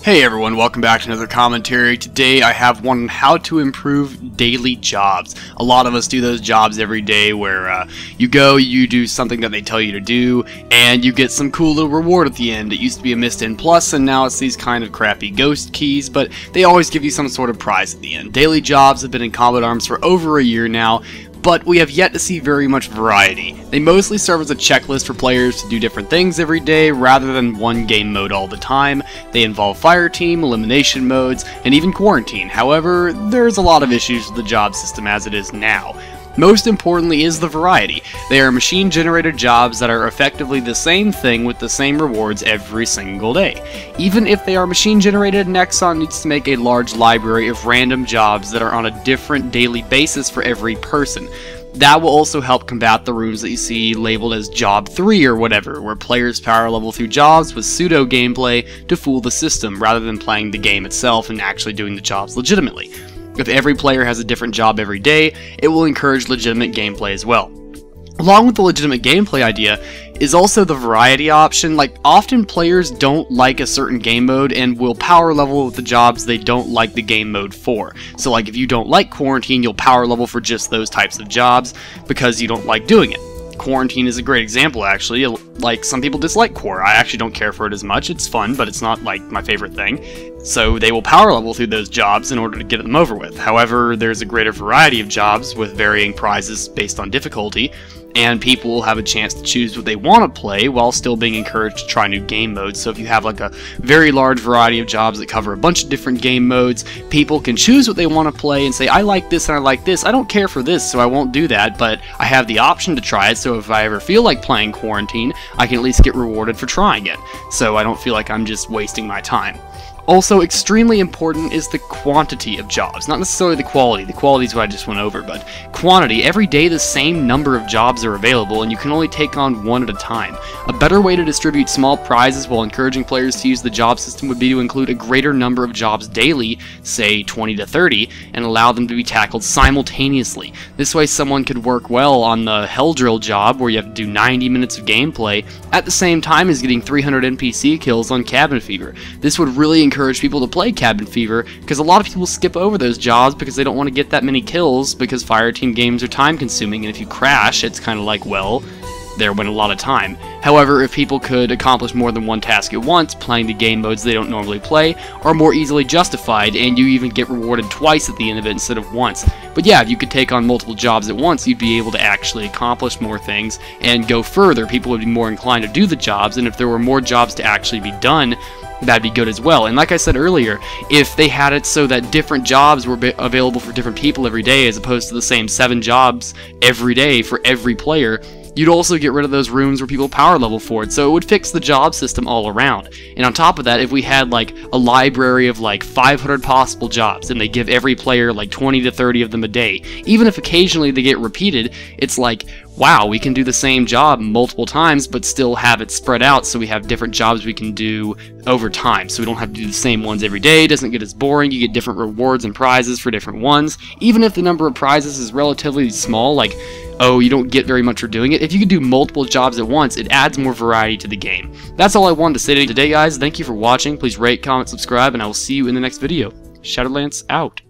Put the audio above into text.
Hey everyone, welcome back to another commentary. Today I have one on how to improve daily jobs. A lot of us do those jobs every day where you go, you do something that they tell you to do, and you get some cool little reward at the end. It used to be a Mist in Plus, and now it's these kind of crappy ghost keys, but they always give you some sort of prize at the end. Daily jobs have been in Combat Arms for over a year now, but we have yet to see very much variety. They mostly serve as a checklist for players to do different things every day rather than one game mode all the time. They involve fire team, elimination modes, and even quarantine. However, there's a lot of issues with the job system as it is now. Most importantly is the variety. They are machine-generated jobs that are effectively the same thing with the same rewards every single day. Even if they are machine-generated, Nexon needs to make a large library of random jobs that are on a different daily basis for every person. That will also help combat the rooms that you see labeled as Job 3 or whatever, where players power level through jobs with pseudo gameplay to fool the system rather than playing the game itself and actually doing the jobs legitimately. If every player has a different job every day, it will encourage legitimate gameplay as well. Along with the legitimate gameplay idea is also the variety option. Like, often players don't like a certain game mode and will power level with the jobs they don't like the game mode for. So like if you don't like quarantine, you'll power level for just those types of jobs because you don't like doing it. Quarantine is a great example, actually. Like, some people dislike Core. I actually don't care for it as much. It's fun, but it's not, like, my favorite thing. So they will power level through those jobs in order to get them over with. However, there's a greater variety of jobs with varying prizes based on difficulty, and people will have a chance to choose what they want to play while still being encouraged to try new game modes. So if you have like a very large variety of jobs that cover a bunch of different game modes, people can choose what they want to play and say, I like this and I like this. I don't care for this, so I won't do that, but I have the option to try it, so if I ever feel like playing Quarantine, I can at least get rewarded for trying it, so I don't feel like I'm just wasting my time. Also, extremely important is the quantity of jobs, not necessarily the quality. The quality is what I just went over, but quantity. Every day the same number of jobs are available, and you can only take on one at a time. A better way to distribute small prizes while encouraging players to use the job system would be to include a greater number of jobs daily, say 20 to 30, and allow them to be tackled simultaneously. This way someone could work well on the Hell Drill job, where you have to do 90 minutes of gameplay, at the same time as getting 300 NPC kills on Cabin Fever. This would really encourage people to play Cabin Fever, because a lot of people skip over those jobs because they don't want to get that many kills, because fireteam games are time consuming, and if you crash, it's kind of like, well, there went a lot of time. However, if people could accomplish more than one task at once, playing the game modes they don't normally play are more easily justified, and you even get rewarded twice at the end of it instead of once. But yeah, if you could take on multiple jobs at once, you'd be able to actually accomplish more things and go further. People would be more inclined to do the jobs, and if there were more jobs to actually be done, that'd be good as well. And like I said earlier, if they had it so that different jobs were available for different people every day as opposed to the same 7 jobs every day for every player, you'd also get rid of those rooms where people power level for it, so it would fix the job system all around. And on top of that, if we had like a library of like 500 possible jobs and they give every player like 20 to 30 of them a day, even if occasionally they get repeated, it's like, wow, we can do the same job multiple times but still have it spread out, so we have different jobs we can do over time, so we don't have to do the same ones every day. It doesn't get as boring. You get different rewards and prizes for different ones, even if the number of prizes is relatively small, like, oh, you don't get very much for doing it. If you can do multiple jobs at once, it adds more variety to the game. That's all I wanted to say today, guys. Thank you for watching. Please rate, comment, subscribe, and I will see you in the next video. Shadowlance out.